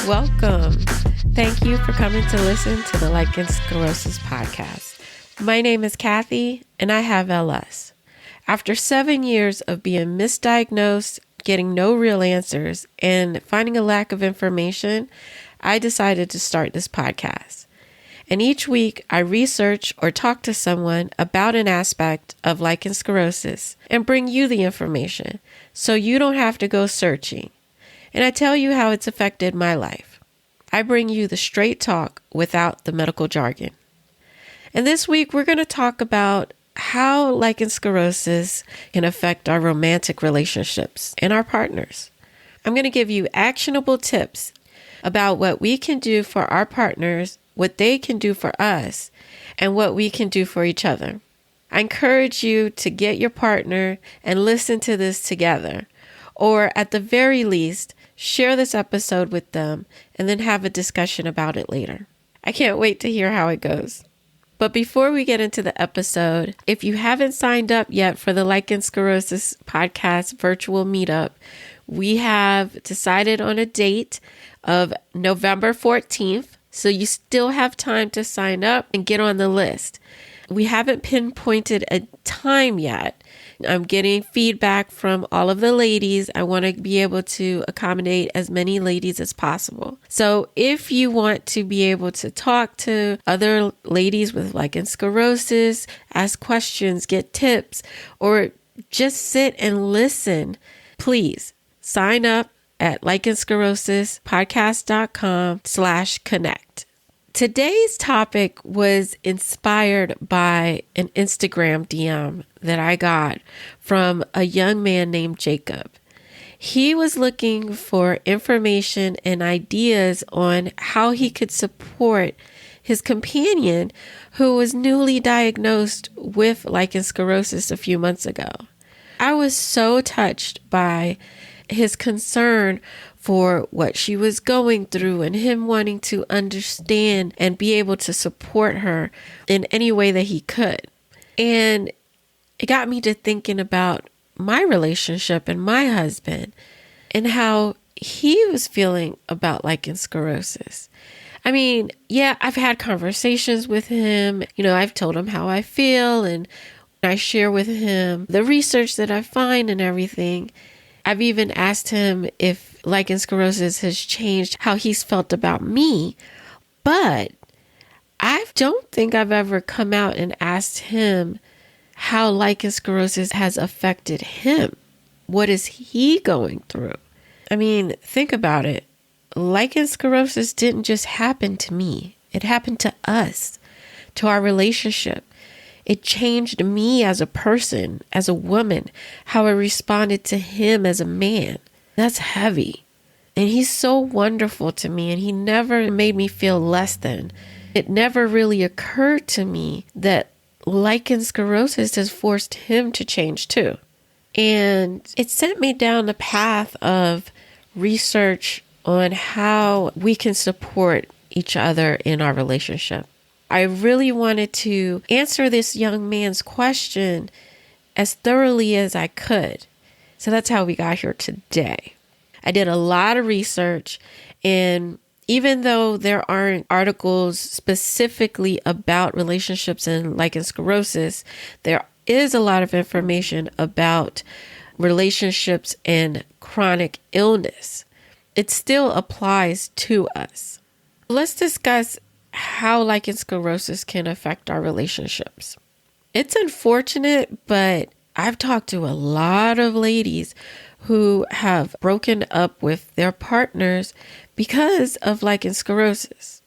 Welcome. Thank you for coming to listen to the Lichen Sclerosus podcast. My name is Kathy, and I have LS. After 7 years of being misdiagnosed, getting no real answers, and finding a lack of information, I decided to start this podcast. And each week, I research or talk to someone about an aspect of lichen sclerosus and bring you the information so you don't have to go searching. And I tell you how it's affected my life. I bring you the straight talk without the medical jargon. And this week, we're going to talk about how lichen sclerosus can affect our romantic relationships and our partners. I'm going to give you actionable tips about what we can do for our partners, what they can do for us, and what we can do for each other. I encourage you to get your partner and listen to this together, or at the very least, share this episode with them and then have a discussion about it later. I can't wait to hear how it goes. But before we get into the episode, if you haven't signed up yet for the Lichen Sclerosus podcast virtual meetup, we have decided on a date of November 14th. So you still have time to sign up and get on the list. We haven't pinpointed a time yet. I'm getting feedback from all of the ladies. I want to be able to accommodate as many ladies as possible. So if you want to be able to talk to other ladies with lichen sclerosus, ask questions, get tips, or just sit and listen, please sign up at lichensclerosuspodcast.com/connect. Today's topic was inspired by an Instagram DM that I got from a young man named Jacob. He was looking for information and ideas on how he could support his companion who was newly diagnosed with lichen sclerosus a few months ago. I was so touched by his concern for what she was going through and him wanting to understand and be able to support her in any way that he could. And it got me to thinking about my relationship and my husband and how he was feeling about lichen sclerosus. I mean, yeah, I've had conversations with him. I've told him how I feel and I share with him the research that I find and everything. I've even asked him if lichen sclerosus has changed how he's felt about me, but I don't think I've ever come out and asked him how lichen sclerosus has affected him. What is he going through? I mean, think about it. Lichen sclerosus didn't just happen to me. It happened to us, to our relationship. It changed me as a person, as a woman, how I responded to him as a man. That's heavy. And he's so wonderful to me, and he never made me feel less than. It never really occurred to me that lichen sclerosus has forced him to change too. And it sent me down the path of research on how we can support each other in our relationship. I really wanted to answer this young man's question as thoroughly as I could. So that's how we got here today. I did a lot of research, and even though there aren't articles specifically about relationships and lichen sclerosus, there is a lot of information about relationships and chronic illness. It still applies to us. Let's discuss how lichen sclerosus can affect our relationships. It's unfortunate, but I've talked to a lot of ladies who have broken up with their partners because of lichen sclerosus.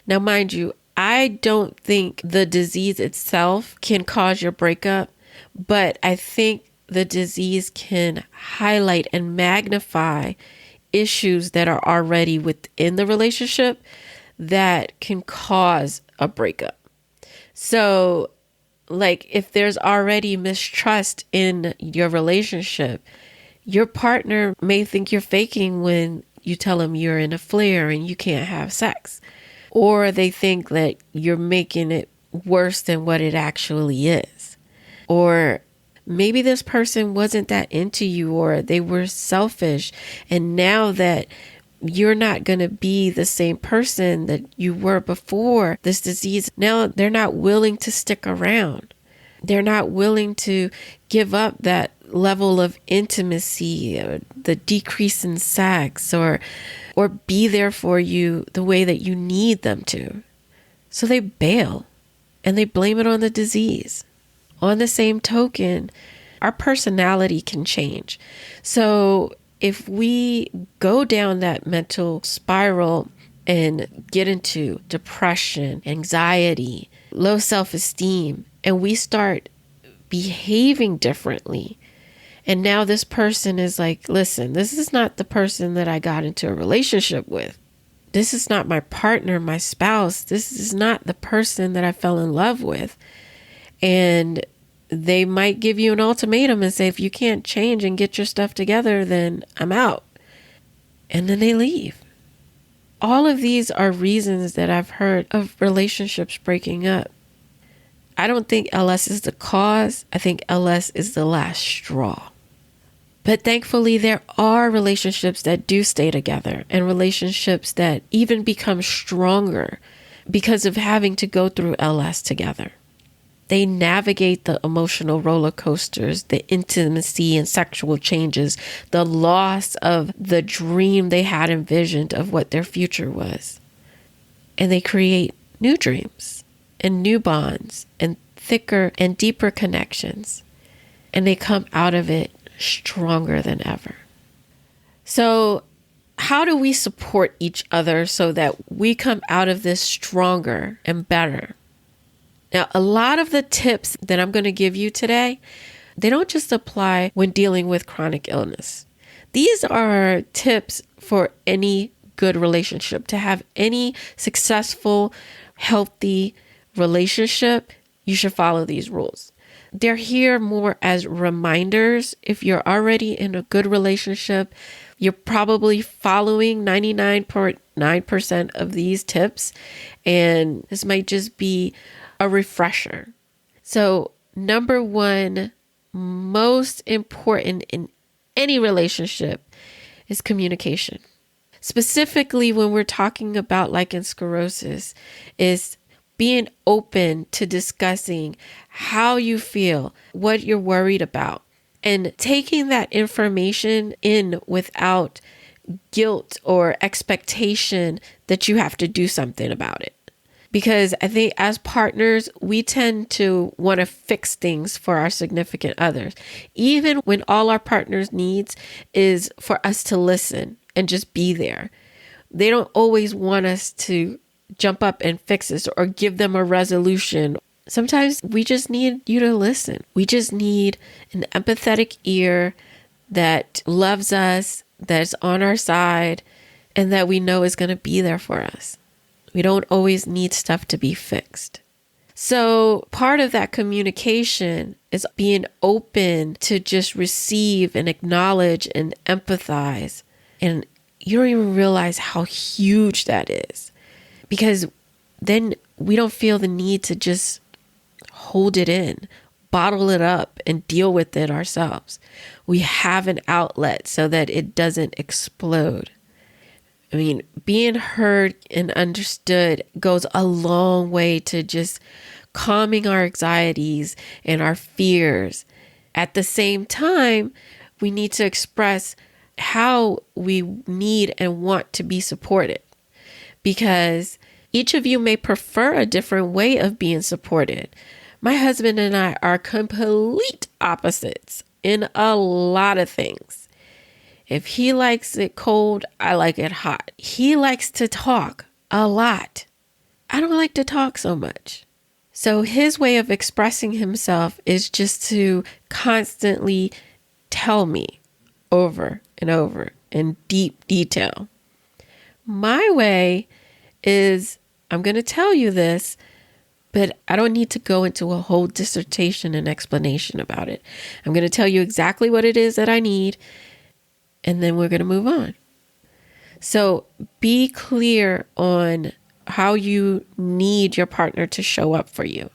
Now, mind you, I don't think the disease itself can cause your breakup, but I think the disease can highlight and magnify issues that are already within the relationship that can cause a breakup. So, like, if there's already mistrust in your relationship, your partner may think you're faking when you tell them you're in a flare and you can't have sex. Or they think that you're making it worse than what it actually is. Or maybe this person wasn't that into you, or they were selfish. And now that You're not going to be the same person that you were before this disease. Now they're not willing to stick around. They're not willing to give up that level of intimacy, or the decrease in sex, or be there for you the way that you need them to. So they bail and they blame it on the disease. On the same token, our personality can change. So if we go down that mental spiral and get into depression, anxiety, low self-esteem, and we start behaving differently, and now this person is like, listen, this is not the person that I got into a relationship with. This is not my partner, my spouse. This is not the person that I fell in love with. And they might give you an ultimatum and say, if you can't change and get your stuff together, then I'm out. And then they leave. All of these are reasons that I've heard of relationships breaking up. I don't think LS is the cause. I think LS is the last straw. But thankfully, there are relationships that do stay together, and relationships that even become stronger because of having to go through LS together. They navigate the emotional roller coasters, the intimacy and sexual changes, the loss of the dream they had envisioned of what their future was. And they create new dreams and new bonds and thicker and deeper connections. And they come out of it stronger than ever. So how do we support each other so that we come out of this stronger and better? Now, a lot of the tips that I'm going to give you today, they don't just apply when dealing with chronic illness. These are tips for any good relationship. To have any successful, healthy relationship, you should follow these rules. They're here more as reminders. If you're already in a good relationship, you're probably following 99.9% of these tips, and this might just be a refresher. So, number one, most important in any relationship is communication. Specifically, when we're talking about lichen sclerosus, is being open to discussing how you feel, what you're worried about, and taking that information in without guilt or expectation that you have to do something about it. Because I think as partners, we tend to want to fix things for our significant others, even when all our partners needs is for us to listen and just be there. They don't always want us to jump up and fix this or give them a resolution. Sometimes we just need you to listen. We just need an empathetic ear that loves us, that's on our side, and that we know is going to be there for us. We don't always need stuff to be fixed. So part of that communication is being open to just receive and acknowledge and empathize. And you don't even realize how huge that is, because then we don't feel the need to just hold it in, bottle it up, and deal with it ourselves. We have an outlet so that it doesn't explode. I mean, being heard and understood goes a long way to just calming our anxieties and our fears. At the same time, we need to express how we need and want to be supported, because each of you may prefer a different way of being supported. My husband and I are complete opposites in a lot of things. If he likes it cold, I like it hot. He likes to talk a lot. I don't like to talk so much. So his way of expressing himself is just to constantly tell me over and over in deep detail. My way is, I'm going to tell you this, but I don't need to go into a whole dissertation and explanation about it. I'm going to tell you exactly what it is that I need, and then we're going to move on. So be clear on how you need your partner to show up for you.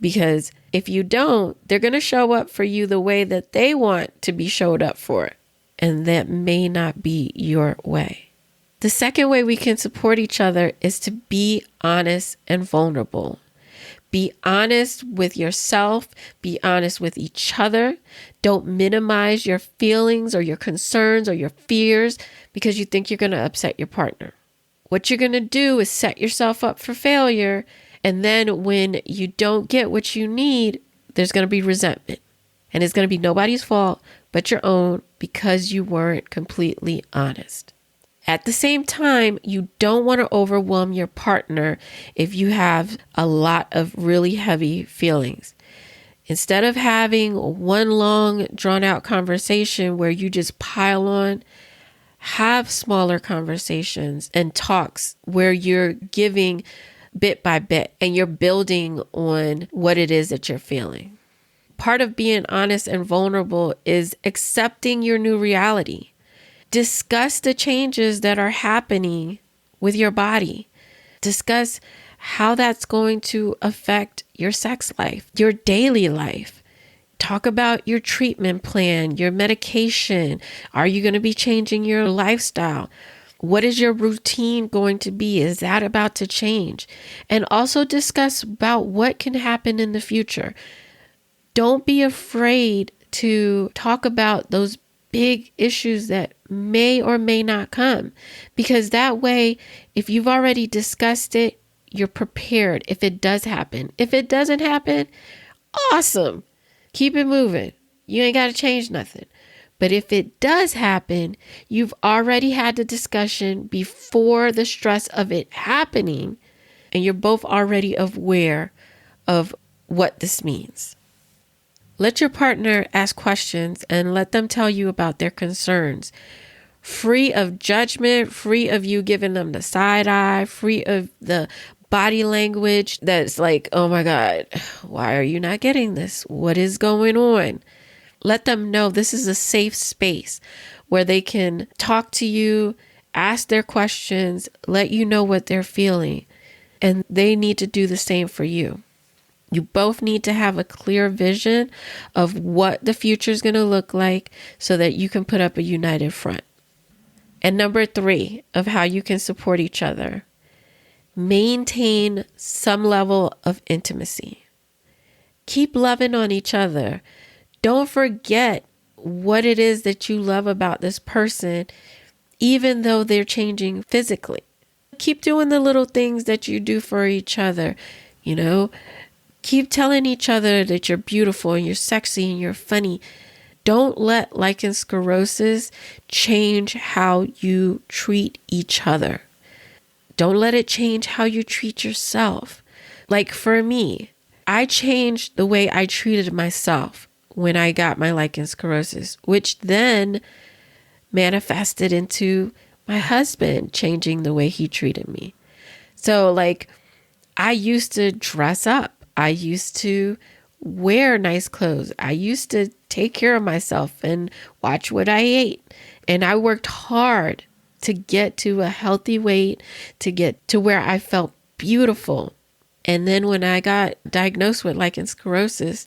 Because if you don't, they're going to show up for you the way that they want to be showed up for. And that may not be your way. The second way we can support each other is to be honest and vulnerable. Be honest with yourself. Be honest with each other. Don't minimize your feelings or your concerns or your fears because you think you're going to upset your partner. What you're going to do is set yourself up for failure. And then when you don't get what you need, there's going to be resentment. And it's going to be nobody's fault but your own because you weren't completely honest. At the same time, you don't want to overwhelm your partner if you have a lot of really heavy feelings. Instead of having one long, drawn-out conversation where you just pile on, have smaller conversations and talks where you're giving bit by bit and you're building on what it is that you're feeling. Part of being honest and vulnerable is accepting your new reality. Discuss the changes that are happening with your body. Discuss how that's going to affect your sex life, your daily life. Talk about your treatment plan, your medication. Are you going to be changing your lifestyle? What is your routine going to be? Is that about to change? And also discuss about what can happen in the future. Don't be afraid to talk about those big issues that may or may not come, because that way, if you've already discussed it, you're prepared if it does happen. If it doesn't happen, awesome. Keep it moving. You ain't got to change nothing. But if it does happen, you've already had the discussion before the stress of it happening, and you're both already aware of what this means. Let your partner ask questions and let them tell you about their concerns. Free of judgment, free of you giving them the side eye, free of the body language that's like, oh my God, why are you not getting this? What is going on? Let them know this is a safe space where they can talk to you, ask their questions, let you know what they're feeling, and they need to do the same for you. You both need to have a clear vision of what the future is going to look like so that you can put up a united front. And number 3 of how you can support each other, maintain some level of intimacy. Keep loving on each other. Don't forget what it is that you love about this person, even though they're changing physically. Keep doing the little things that you do for each other, Keep telling each other that you're beautiful and you're sexy and you're funny. Don't let lichen sclerosus change how you treat each other. Don't let it change how you treat yourself. Like for me, I changed the way I treated myself when I got my lichen sclerosus, which then manifested into my husband changing the way he treated me. So I used to dress up. I used to wear nice clothes. I used to take care of myself and watch what I ate. And I worked hard to get to a healthy weight, to get to where I felt beautiful. And then when I got diagnosed with lichen sclerosus,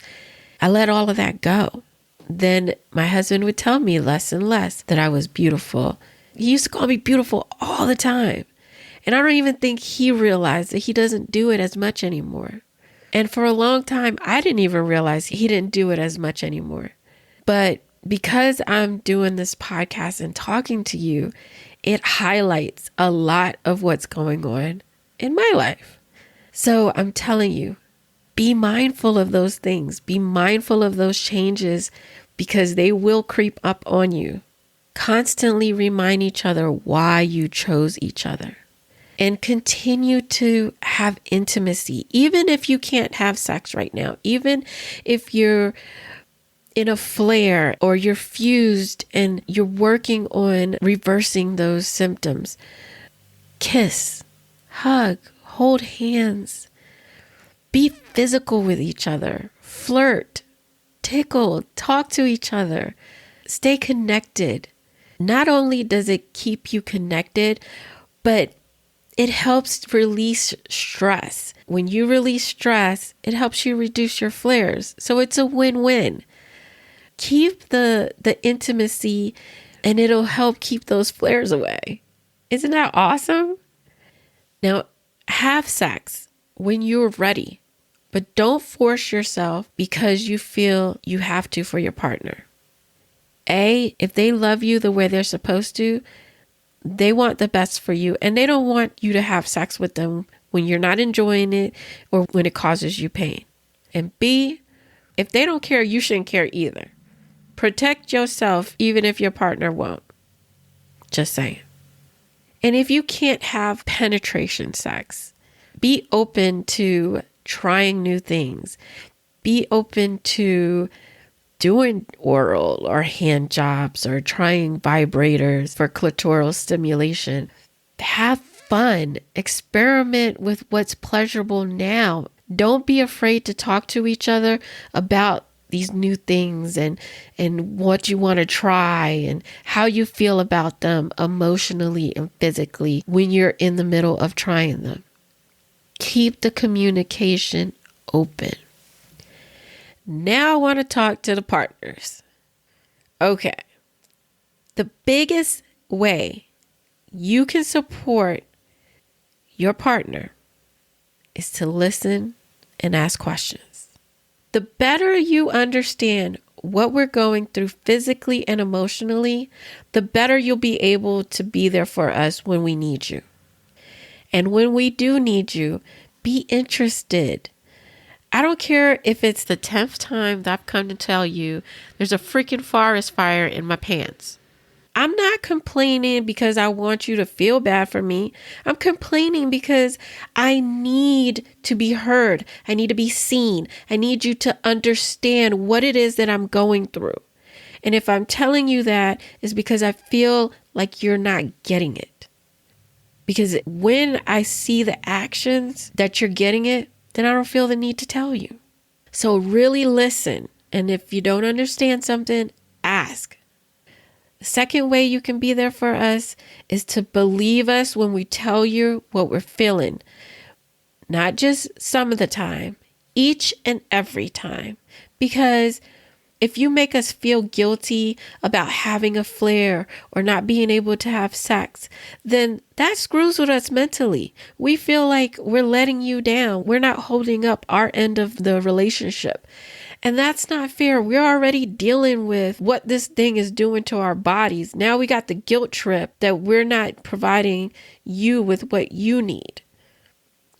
I let all of that go. Then my husband would tell me less and less that I was beautiful. He used to call me beautiful all the time. And I don't even think he realized that he doesn't do it as much anymore. And for a long time, I didn't even realize he didn't do it as much anymore. But because I'm doing this podcast and talking to you, it highlights a lot of what's going on in my life. So I'm telling you, be mindful of those things. Be mindful of those changes because they will creep up on you. Constantly remind each other why you chose each other. And continue to have intimacy, even if you can't have sex right now, even if you're in a flare or you're fused and you're working on reversing those symptoms. Kiss, hug, hold hands, be physical with each other, flirt, tickle, talk to each other, stay connected. Not only does it keep you connected, but it helps release stress. When you release stress, it helps you reduce your flares. So it's a win-win. Keep the intimacy and it'll help keep those flares away. Isn't that awesome? Now, have sex when you're ready, but don't force yourself because you feel you have to for your partner. If they love you the way they're supposed to, they want the best for you, and they don't want you to have sex with them when you're not enjoying it or when it causes you pain. And B, if they don't care, you shouldn't care either. Protect yourself even if your partner won't. Just saying. And if you can't have penetration sex, be open to trying new things. Be open to doing oral or hand jobs or trying vibrators for clitoral stimulation. Have fun. Experiment with what's pleasurable now. Don't be afraid to talk to each other about these new things and what you want to try and how you feel about them emotionally and physically when you're in the middle of trying them. Keep the communication open. Now I want to talk to the partners. Okay. The biggest way you can support your partner is to listen and ask questions. The better you understand what we're going through physically and emotionally, the better you'll be able to be there for us when we need you. And when we do need you, be interested. I don't care if it's the 10th time that I've come to tell you there's a freaking forest fire in my pants. I'm not complaining because I want you to feel bad for me. I'm complaining because I need to be heard. I need to be seen. I need you to understand what it is that I'm going through. And if I'm telling you that, it's because I feel like you're not getting it. Because when I see the actions that you're getting it, then I don't feel the need to tell you. So really listen. And if you don't understand something, ask. The second way you can be there for us is to believe us when we tell you what we're feeling. Not just some of the time, each and every time. Because if you make us feel guilty about having a flare or not being able to have sex, then that screws with us mentally. We feel like we're letting you down. We're not holding up our end of the relationship. And that's not fair. We're already dealing with what this thing is doing to our bodies. Now we got the guilt trip that we're not providing you with what you need.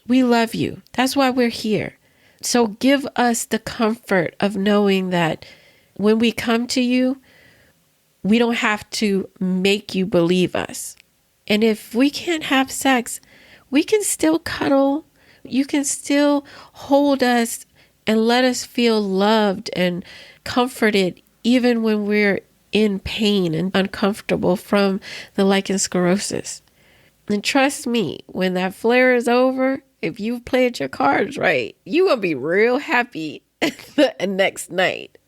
We love you. That's why we're here. So give us the comfort of knowing that when we come to you, we don't have to make you believe us. And if we can't have sex, we can still cuddle. You can still hold us and let us feel loved and comforted even when we're in pain and uncomfortable from the lichen sclerosus. And trust me, when that flare is over, if you've played your cards right, you will be real happy the next night.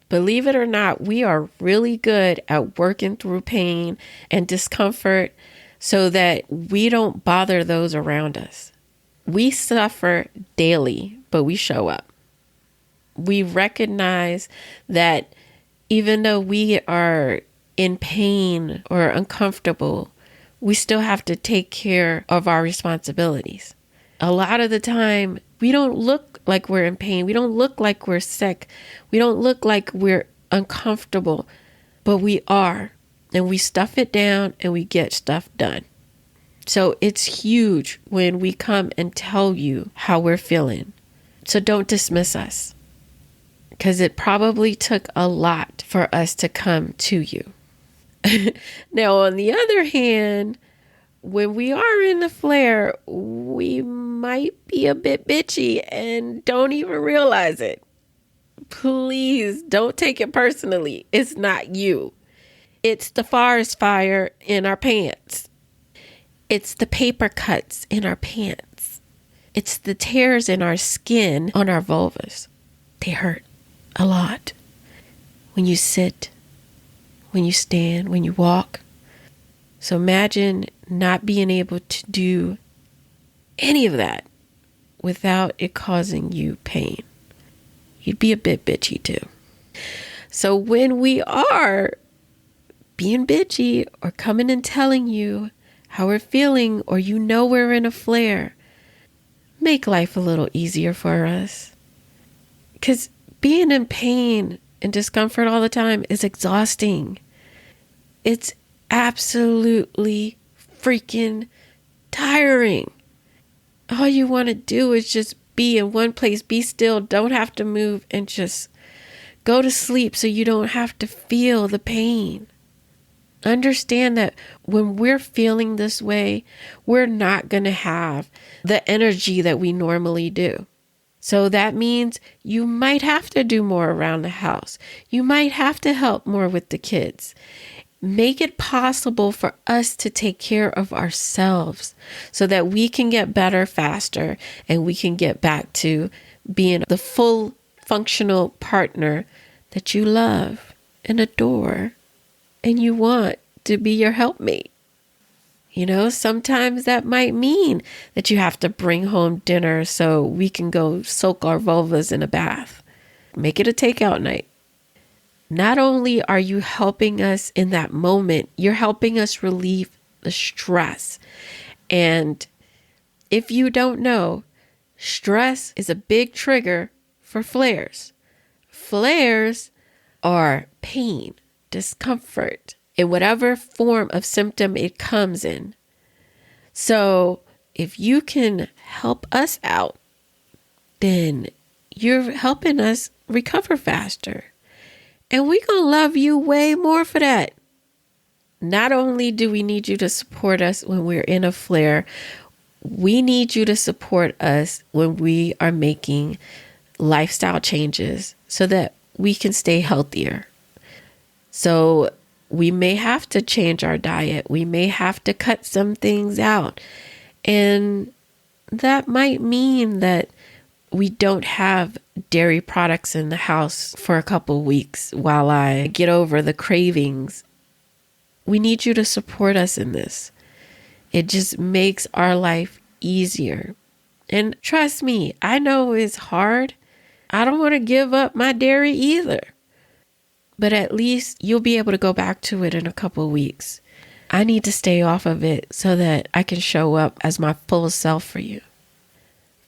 Believe it or not, we are really good at working through pain and discomfort so that we don't bother those around us. We suffer daily, but we show up. We recognize that even though we are in pain or uncomfortable, we still have to take care of our responsibilities. A lot of the time, we don't look like we're in pain. We don't look like we're sick. We don't look like we're uncomfortable, but we are. And we stuff it down and we get stuff done. So it's huge when we come and tell you how we're feeling. So don't dismiss us, because it probably took a lot for us to come to you. Now, on the other hand, when we are in the flare, we might be a bit bitchy and don't even realize it. Please don't take it personally. It's not you. It's the forest fire in our pants. It's the paper cuts in our pants. It's the tears in our skin on our vulvas. They hurt a lot. When you sit, when you stand, when you walk. So imagine not being able to do any of that without it causing you pain. You'd be a bit bitchy too. So when we are being bitchy or coming and telling you how we're feeling, or we're in a flare, make life a little easier for us. Because being in pain and discomfort all the time is exhausting. It's absolutely freaking tiring. All you want to do is just be in one place, be still, don't have to move, and just go to sleep so you don't have to feel the pain. Understand that when we're feeling this way, we're not going to have the energy that we normally do. So that means you might have to do more around the house. You might have to help more with the kids. Make it possible for us to take care of ourselves so that we can get better faster and we can get back to being the full functional partner that you love and adore and you want to be your helpmate. Sometimes that might mean that you have to bring home dinner so we can go soak our vulvas in a bath. Make it a takeout night. Not only are you helping us in that moment, you're helping us relieve the stress. And if you don't know, stress is a big trigger for flares. Flares are pain, discomfort, in whatever form of symptom it comes in. So if you can help us out, then you're helping us recover faster. And we're going to love you way more for that. Not only do we need you to support us when we're in a flare, we need you to support us when we are making lifestyle changes so that we can stay healthier. So we may have to change our diet. We may have to cut some things out. And that might mean that we don't have dairy products in the house for a couple weeks while I get over the cravings. We need you to support us in this. It just makes our life easier. And trust me, I know it's hard. I don't want to give up my dairy either. But at least you'll be able to go back to it in a couple weeks. I need to stay off of it so that I can show up as my full self for you.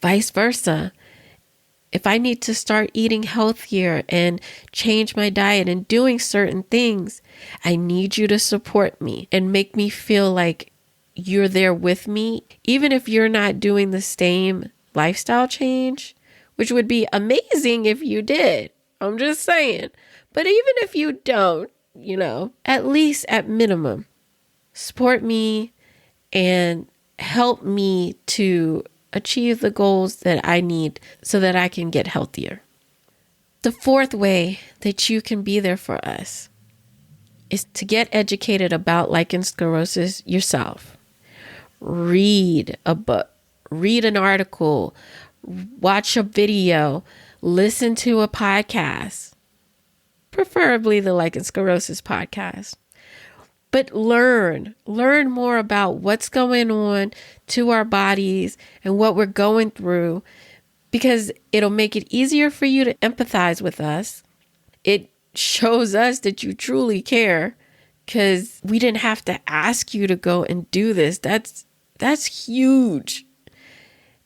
Vice versa. If I need to start eating healthier and change my diet and doing certain things, I need you to support me and make me feel like you're there with me, even if you're not doing the same lifestyle change, which would be amazing if you did. I'm just saying. But even if you don't, at least at minimum, support me and help me to achieve the goals that I need so that I can get healthier. The fourth way that you can be there for us is to get educated about lichen sclerosus yourself. Read a book, read an article, watch a video, listen to a podcast, preferably the Lichen Sclerosus podcast. But learn more about what's going on to our bodies and what we're going through, because it'll make it easier for you to empathize with us. It shows us that you truly care because we didn't have to ask you to go and do this. That's huge.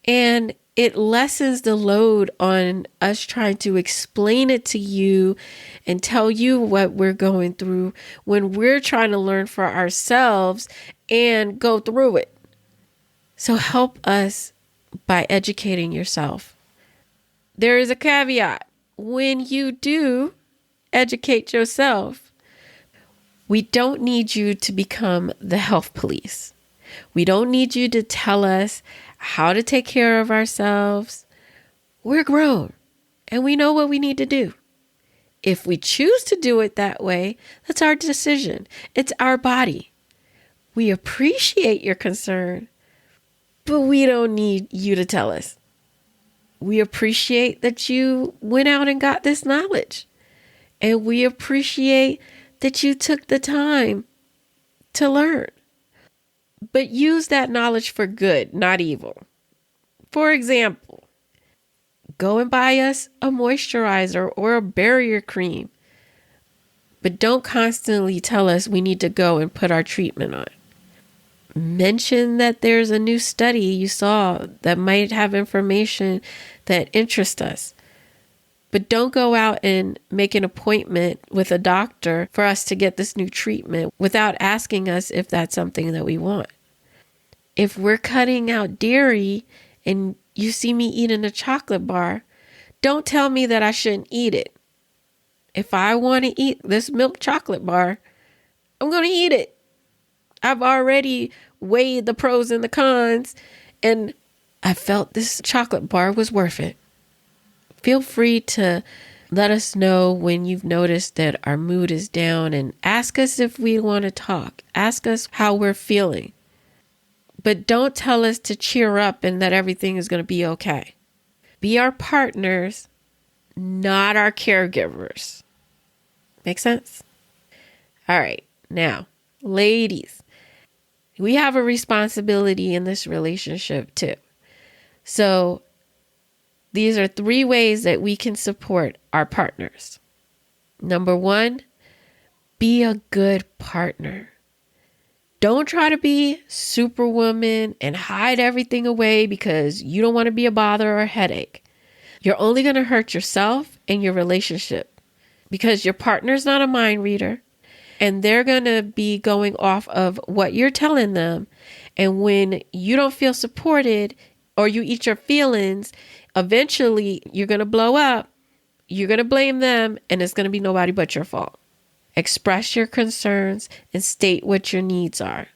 And it lessens the load on us trying to explain it to you and tell you what we're going through when we're trying to learn for ourselves and go through it. So help us by educating yourself. There is a caveat. When you do educate yourself, we don't need you to become the health police. We don't need you to tell us how to take care of ourselves. We're grown and we know what we need to do. If we choose to do it that way, that's our decision. It's our body. We appreciate your concern, but we don't need you to tell us. We appreciate that you went out and got this knowledge. And we appreciate that you took the time to learn. But use that knowledge for good, not evil. For example, go and buy us a moisturizer or a barrier cream. But don't constantly tell us we need to go and put our treatment on. Mention that there's a new study you saw that might have information that interests us. But don't go out and make an appointment with a doctor for us to get this new treatment without asking us if that's something that we want. If we're cutting out dairy and you see me eating a chocolate bar, don't tell me that I shouldn't eat it. If I want to eat this milk chocolate bar, I'm going to eat it. I've already weighed the pros and the cons, and I felt this chocolate bar was worth it. Feel free to let us know when you've noticed that our mood is down, and ask us if we want to talk. Ask us how we're feeling. But don't tell us to cheer up and that everything is going to be okay. Be our partners, not our caregivers. Make sense? All right. Now, ladies, we have a responsibility in this relationship too. So these are 3 ways that we can support our partners. Number 1, be a good partner. Don't try to be superwoman and hide everything away because you don't want to be a bother or a headache. You're only going to hurt yourself and your relationship because your partner's not a mind reader, and they're going to be going off of what you're telling them. And when you don't feel supported or you eat your feelings, eventually you're going to blow up. You're going to blame them, and it's going to be nobody but your fault. Express your concerns and state what your needs are.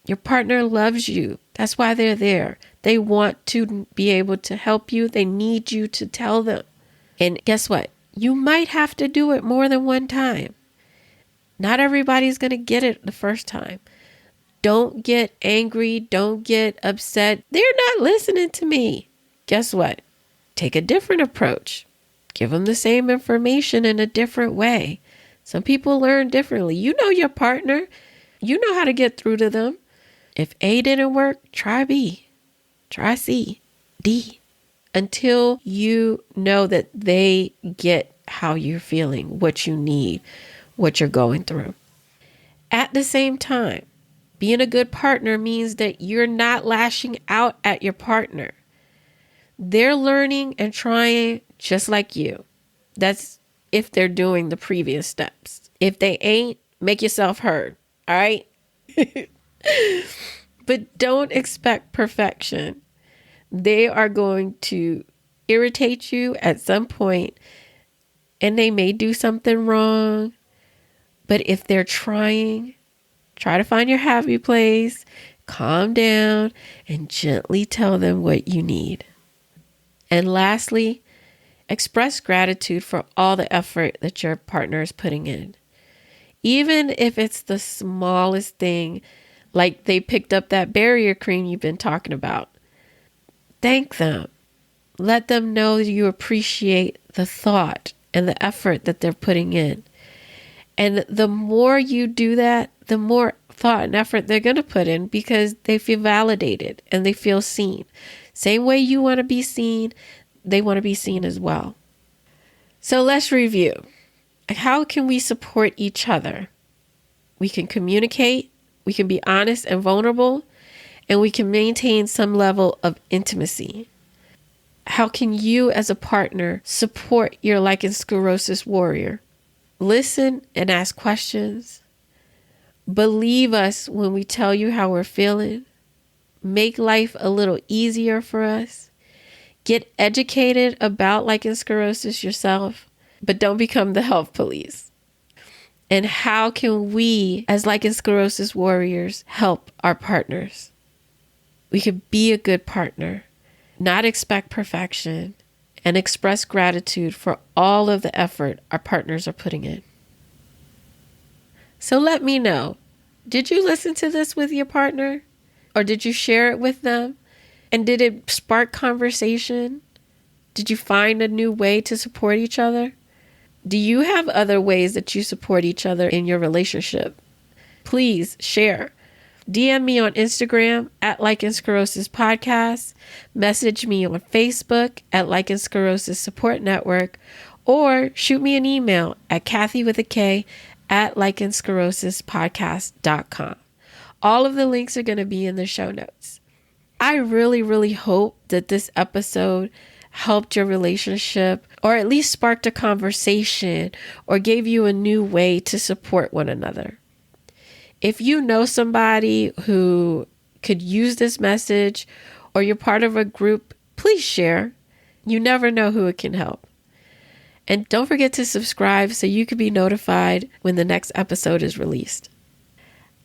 Your partner loves you. That's why they're there. They want to be able to help you. They need you to tell them. And guess what? You might have to do it more than one time. Not everybody's going to get it the first time. Don't get angry. Don't get upset. They're not listening to me. Guess what? Take a different approach. Give them the same information in a different way. Some people learn differently. You know your partner. You know how to get through to them. If A didn't work, try B. Try C, D. Until you know that they get how you're feeling, what you need, what you're going through. At the same time, being a good partner means that you're not lashing out at your partner. They're learning and trying just like you. That's if they're doing the previous steps. If they ain't, make yourself heard. All right? But don't expect perfection. They are going to irritate you at some point, and they may do something wrong. But if they're trying, try to find your happy place, calm down, and gently tell them what you need. And lastly, express gratitude for all the effort that your partner is putting in. Even if it's the smallest thing, like they picked up that barrier cream you've been talking about. Thank them. Let them know you appreciate the thought and the effort that they're putting in. And the more you do that, the more thought and effort they're going to put in because they feel validated and they feel seen. Same way you want to be seen, they want to be seen as well. So let's review. How can we support each other? We can communicate, we can be honest and vulnerable, and we can maintain some level of intimacy. How can you as a partner support your lichen sclerosus warrior? Listen and ask questions. Believe us when we tell you how we're feeling. Make life a little easier for us. Get educated about lichen sclerosus yourself, but don't become the health police. And how can we, as lichen sclerosus warriors, help our partners? We could be a good partner, not expect perfection, and express gratitude for all of the effort our partners are putting in. So let me know, did you listen to this with your partner? Or did you share it with them? And did it spark conversation? Did you find a new way to support each other? Do you have other ways that you support each other in your relationship? Please share. DM me on Instagram at Lichen Sclerosus Podcast. Message me on Facebook at Lichen Sclerosus Support Network. Or shoot me an email at Kathy with a K at lichensclerosuspodcast.com. All of the links are going to be in the show notes. I really, really hope that this episode helped your relationship, or at least sparked a conversation, or gave you a new way to support one another. If you know somebody who could use this message, or you're part of a group, please share. You never know who it can help. And don't forget to subscribe so you can be notified when the next episode is released.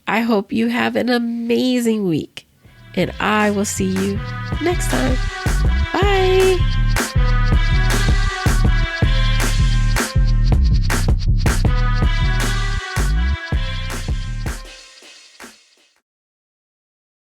I hope you have an amazing week, and I will see you next time. Bye.